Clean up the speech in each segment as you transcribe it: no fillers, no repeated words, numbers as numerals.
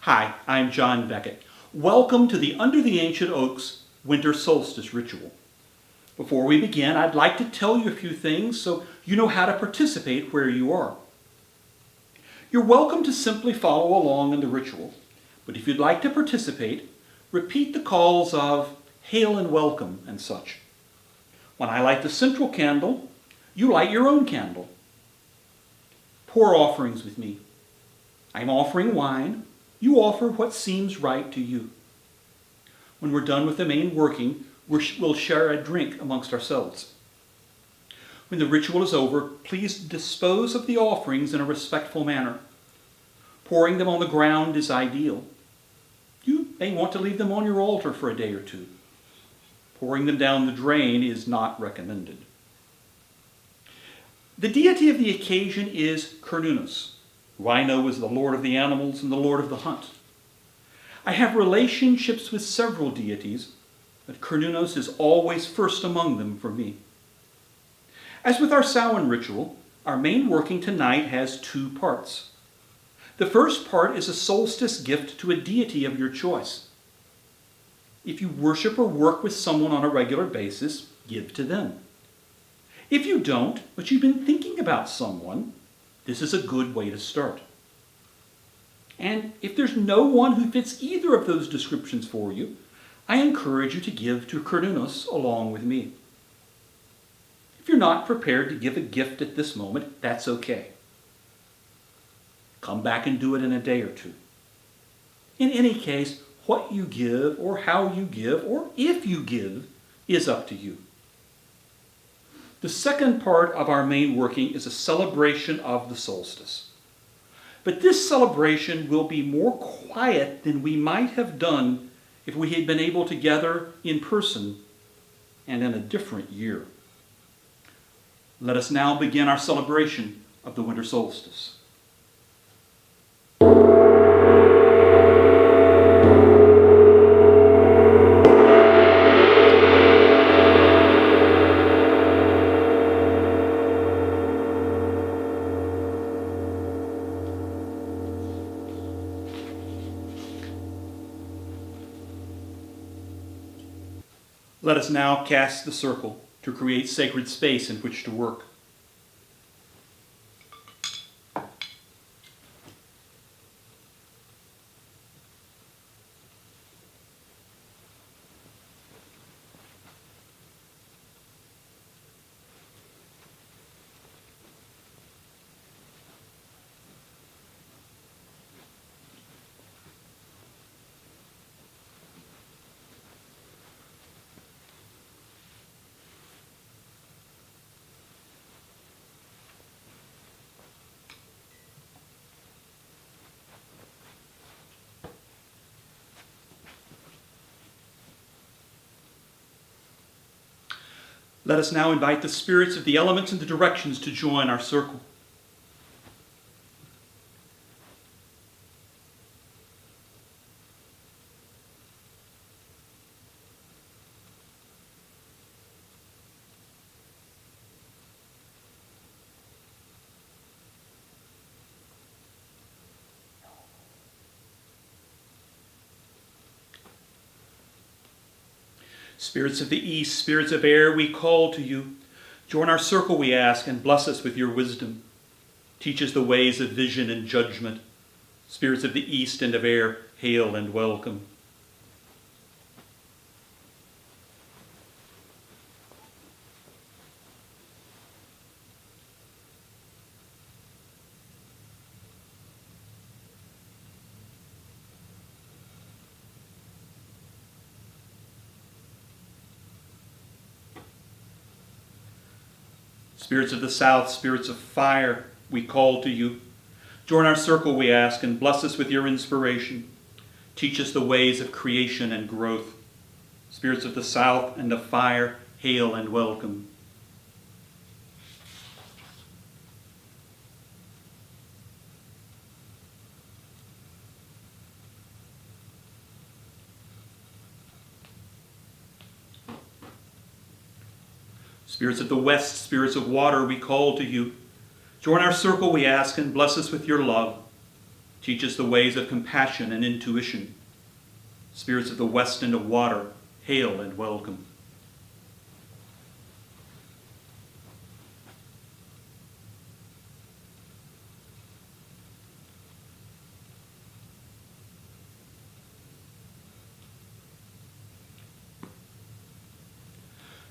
Hi, I'm John Beckett. Welcome to the Under the Ancient Oaks Winter Solstice Ritual. Before we begin, I'd like to tell you a few things so you know how to participate where you are. You're welcome to simply follow along in the ritual, but if you'd like to participate, repeat the calls of hail and welcome and such. When I light the central candle, you light your own candle. Pour offerings with me. I'm offering wine. You offer what seems right to you. When we're done with the main working, we'll share a drink amongst ourselves. When the ritual is over, please dispose of the offerings in a respectful manner. Pouring them on the ground is ideal. You may want to leave them on your altar for a day or two. Pouring them down the drain is not recommended. The deity of the occasion is Cernunnos, who I know is the lord of the animals and the lord of the hunt. I have relationships with several deities, but Cernunnos is always first among them for me. As with our Samhain ritual, our main working tonight has two parts. The first part is a solstice gift to a deity of your choice. If you worship or work with someone on a regular basis, give to them. If you don't, but you've been thinking about someone, this is a good way to start. And if there's no one who fits either of those descriptions for you, I encourage you to give to Cernunnos along with me. If you're not prepared to give a gift at this moment, that's okay. Come back and do it in a day or two. In any case, what you give or how you give or if you give is up to you. The second part of our main working is a celebration of the solstice. But this celebration will be more quiet than we might have done if we had been able to gather in person and in a different year. Let us now begin our celebration of the winter solstice. Let us now cast the circle to create sacred space in which to work. Let us now invite the spirits of the elements and the directions to join our circle. Spirits of the east, spirits of air, we call to you. Join our circle, we ask, and bless us with your wisdom. Teach us the ways of vision and judgment. Spirits of the east and of air, hail and welcome. Spirits of the south, spirits of fire, we call to you. Join our circle, we ask, and bless us with your inspiration. Teach us the ways of creation and growth. Spirits of the south and of fire, hail and welcome. Spirits of the west, spirits of water, we call to you. Join our circle, we ask, and bless us with your love. Teach us the ways of compassion and intuition. Spirits of the west and of water, hail and welcome.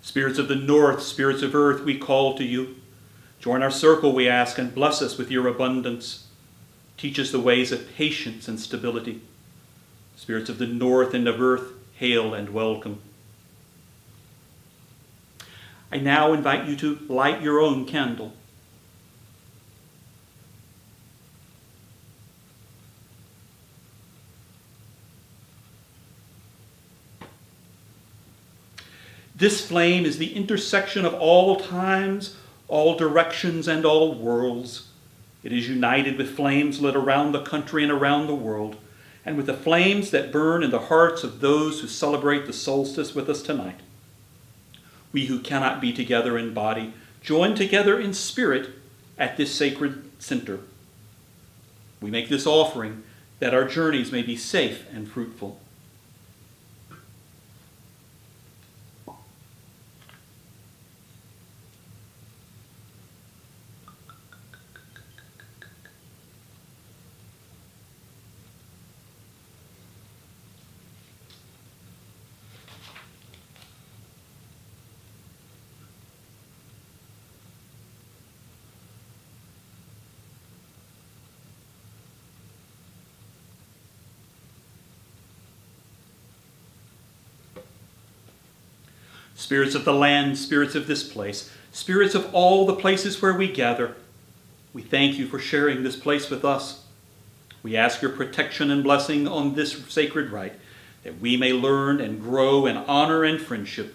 Spirits of the north, spirits of earth, we call to you. Join our circle, we ask, and bless us with your abundance. Teach us the ways of patience and stability. Spirits of the north and of earth, hail and welcome. I now invite you to light your own candle. This flame is the intersection of all times, all directions, and all worlds. It is united with flames lit around the country and around the world, and with the flames that burn in the hearts of those who celebrate the solstice with us tonight. We who cannot be together in body, join together in spirit at this sacred center. We make this offering that our journeys may be safe and fruitful. Spirits of the land, spirits of this place, spirits of all the places where we gather, we thank you for sharing this place with us. We ask your protection and blessing on this sacred rite, that we may learn and grow in honor and friendship.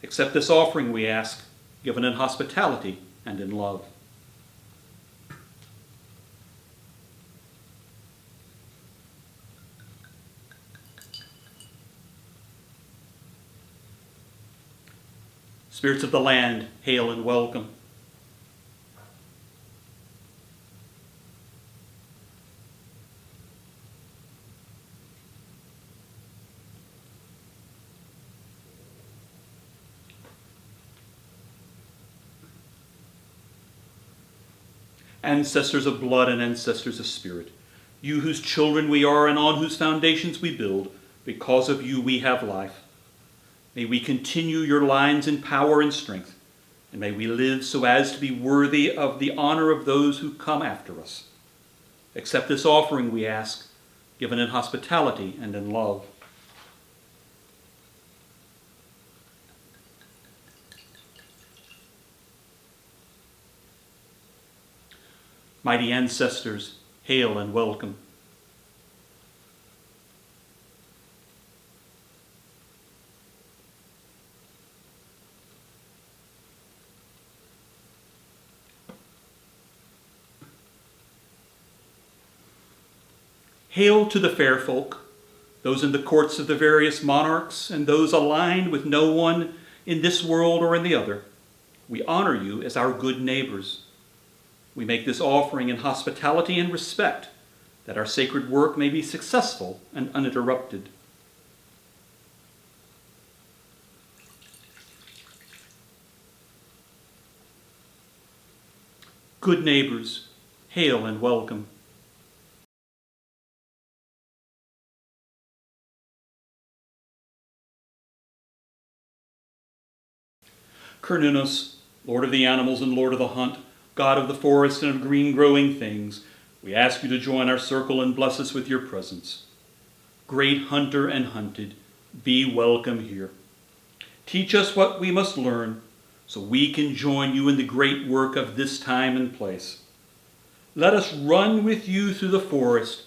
Accept this offering, we ask, given in hospitality and in love. Spirits of the land, hail and welcome. Ancestors of blood and ancestors of spirit, you whose children we are and on whose foundations we build, because of you we have life. May we continue your lines in power and strength, and may we live so as to be worthy of the honor of those who come after us. Accept this offering, we ask, given in hospitality and in love. Mighty ancestors, hail and welcome. Hail to the fair folk, those in the courts of the various monarchs, and those aligned with no one in this world or in the other. We honor you as our good neighbors. We make this offering in hospitality and respect, that our sacred work may be successful and uninterrupted. Good neighbors, hail and welcome. Cernunnos, Lord of the animals and Lord of the hunt, God of the forest and of green growing things, we ask you to join our circle and bless us with your presence. Great hunter and hunted, be welcome here. Teach us what we must learn, so we can join you in the great work of this time and place. Let us run with you through the forest.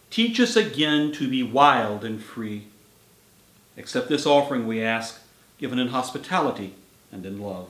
Teach us again to be wild and free. Accept this offering, we ask, given in hospitality and in love.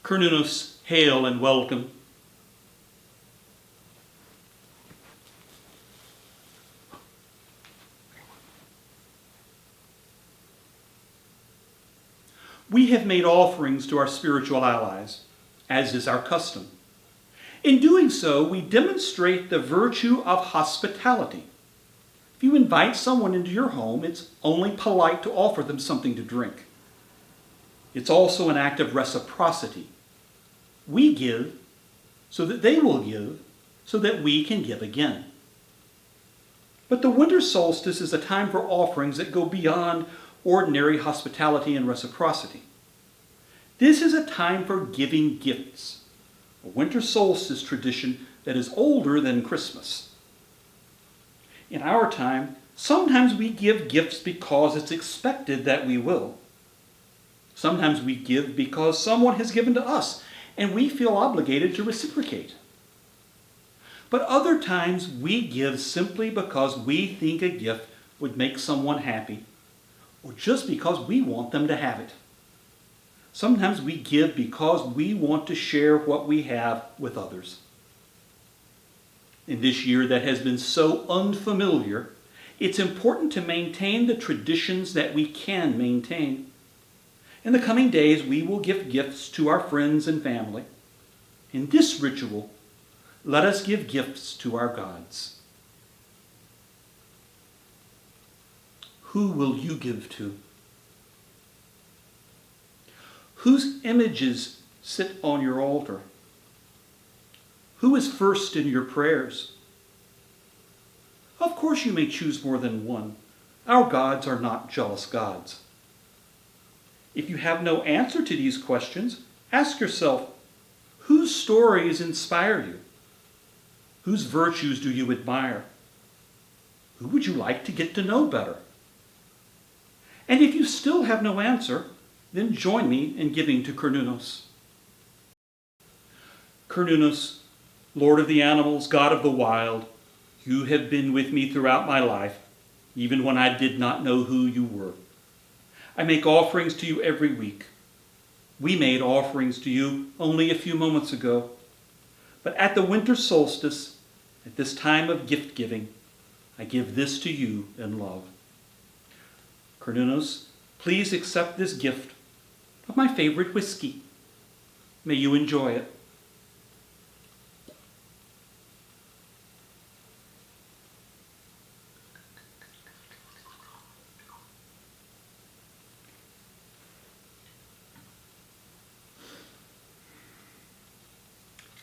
Cernunnos, hail and welcome. we have made offerings to our spiritual allies, as is our custom. In doing so, we demonstrate the virtue of hospitality. If you invite someone into your home, it's only polite to offer them something to drink. It's also an act of reciprocity. We give so that they will give, so that we can give again. But the winter solstice is a time for offerings that go beyond ordinary hospitality and reciprocity. This is a time for giving gifts, a winter solstice tradition that is older than Christmas. In our time, sometimes we give gifts because it's expected that we will. Sometimes we give because someone has given to us, and we feel obligated to reciprocate. But other times we give simply because we think a gift would make someone happy, or just because we want them to have it. Sometimes we give because we want to share what we have with others. In this year that has been so unfamiliar, it's important to maintain the traditions that we can maintain. In the coming days, we will give gifts to our friends and family. In this ritual, let us give gifts to our gods. Who will you give to? Whose images sit on your altar? Who is first in your prayers? Of course you may choose more than one. Our gods are not jealous gods. If you have no answer to these questions, ask yourself, whose stories inspire you? Whose virtues do you admire? Who would you like to get to know better? And if you still have no answer, then join me in giving to Cernunnos. Cernunnos, Lord of the animals, God of the wild, you have been with me throughout my life, even when I did not know who you were. I make offerings to you every week. We made offerings to you only a few moments ago. But at the winter solstice, at this time of gift giving, I give this to you in love. Cernunnos, please accept this gift of my favorite whiskey. May you enjoy it.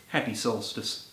Happy solstice.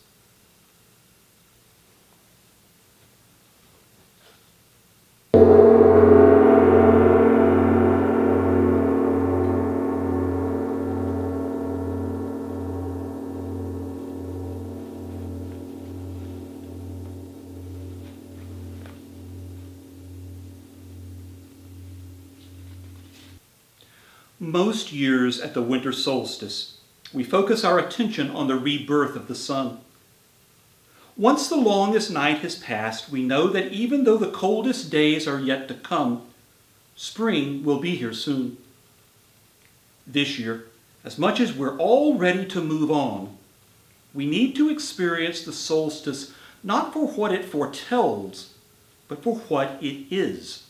Most years at the winter solstice, we focus our attention on the rebirth of the sun. Once the longest night has passed, we know that even though the coldest days are yet to come, spring will be here soon. This year, as much as we're all ready to move on, we need to experience the solstice not for what it foretells, but for what it is.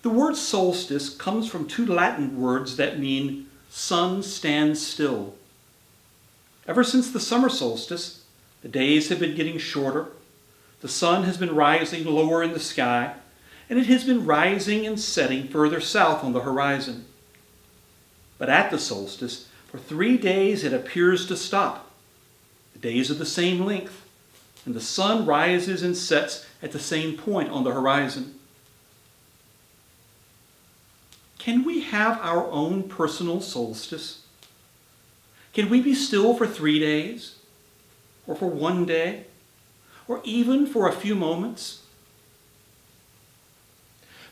The word solstice comes from two Latin words that mean sun stands still. Ever since the summer solstice, the days have been getting shorter, the sun has been rising lower in the sky, and it has been rising and setting further south on the horizon. But at the solstice, for 3 days it appears to stop. The days are the same length, and the sun rises and sets at the same point on the horizon. Can we have our own personal solstice? Can we be still for 3 days? Or for 1 day? Or even for a few moments?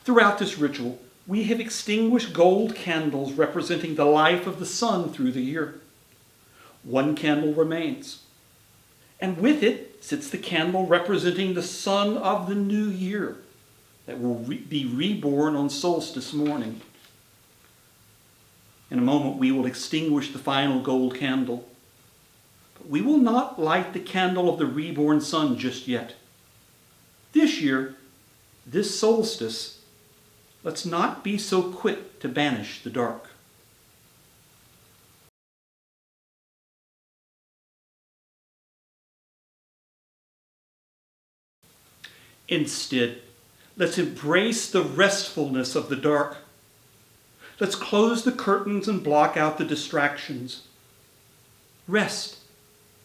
Throughout this ritual, we have extinguished gold candles representing the life of the sun through the year. 1 candle remains. And with it sits the candle representing the sun of the new year that will be reborn on solstice morning. In a moment, we will extinguish the final gold candle. But we will not light the candle of the reborn sun just yet. This year, this solstice, let's not be so quick to banish the dark. Instead, let's embrace the restfulness of the dark. Let's close the curtains and block out the distractions. Rest,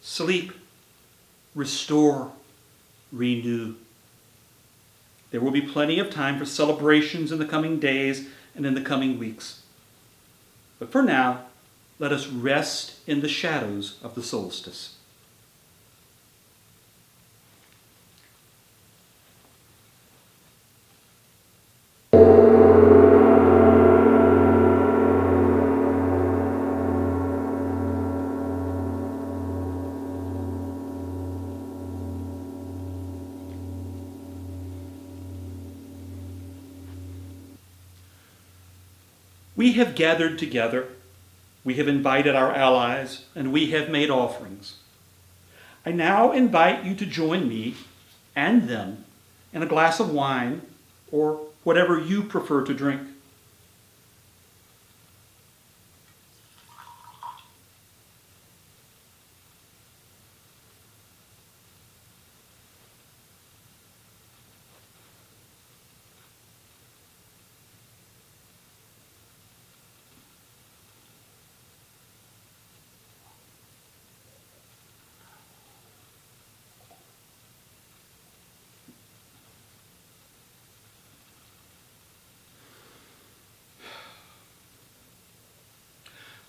sleep, restore, renew. There will be plenty of time for celebrations in the coming days and in the coming weeks. But for now, let us rest in the shadows of the solstice. We have gathered together, we have invited our allies, and we have made offerings. I now invite you to join me and them in a glass of wine or whatever you prefer to drink.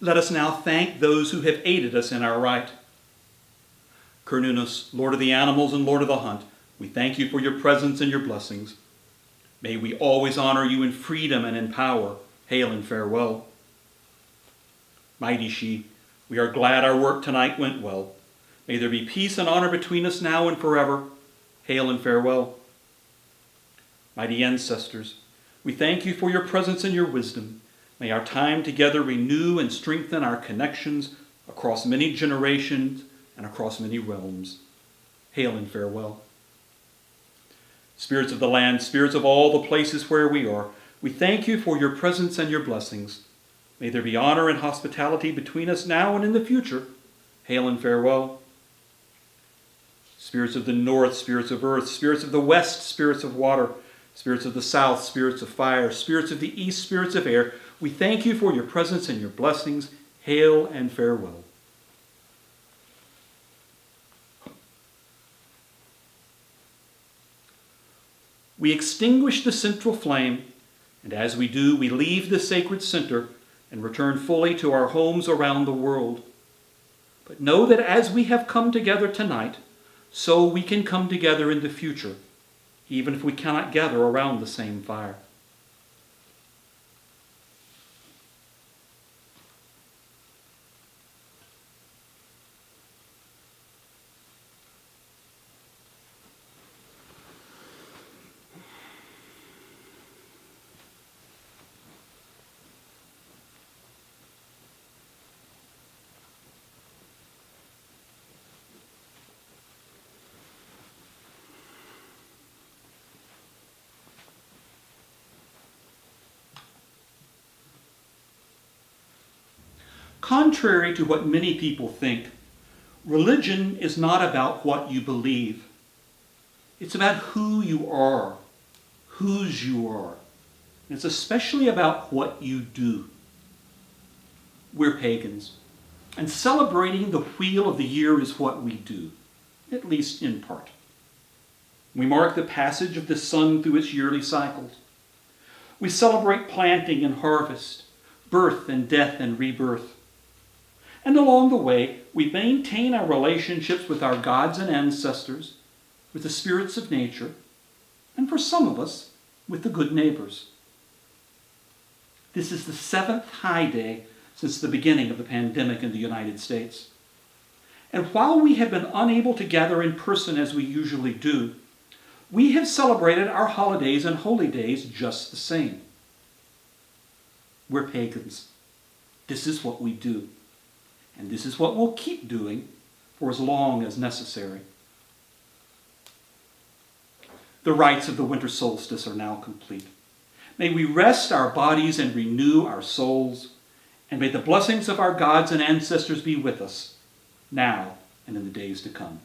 Let us now thank those who have aided us in our right. Cernunnos, Lord of the animals and Lord of the hunt, we thank you for your presence and your blessings. May we always honor you in freedom and in power. Hail and farewell. Mighty She, we are glad our work tonight went well. May there be peace and honor between us now and forever. Hail and farewell. Mighty ancestors, we thank you for your presence and your wisdom. May our time together renew and strengthen our connections across many generations and across many realms. Hail and farewell. Spirits of the land, spirits of all the places where we are, we thank you for your presence and your blessings. May there be honor and hospitality between us now and in the future. Hail and farewell. Spirits of the north, spirits of earth, spirits of the west, spirits of water, spirits of the south, spirits of fire, spirits of the east, spirits of air, we thank you for your presence and your blessings. Hail and farewell. We extinguish the central flame, and as we do, we leave the sacred center and return fully to our homes around the world. But know that as we have come together tonight, so we can come together in the future, even if we cannot gather around the same fire. Contrary to what many people think, religion is not about what you believe. It's about who you are, whose you are. And it's especially about what you do. We're pagans, and celebrating the wheel of the year is what we do, at least in part. We mark the passage of the sun through its yearly cycles. We celebrate planting and harvest, birth and death and rebirth. And along the way, we maintain our relationships with our gods and ancestors, with the spirits of nature, and for some of us, with the good neighbors. This is the 7th high day since the beginning of the pandemic in the United States. And while we have been unable to gather in person as we usually do, we have celebrated our holidays and holy days just the same. We're pagans. This is what we do. And this is what we'll keep doing for as long as necessary. The rites of the winter solstice are now complete. May we rest our bodies and renew our souls, and may the blessings of our gods and ancestors be with us, now and in the days to come.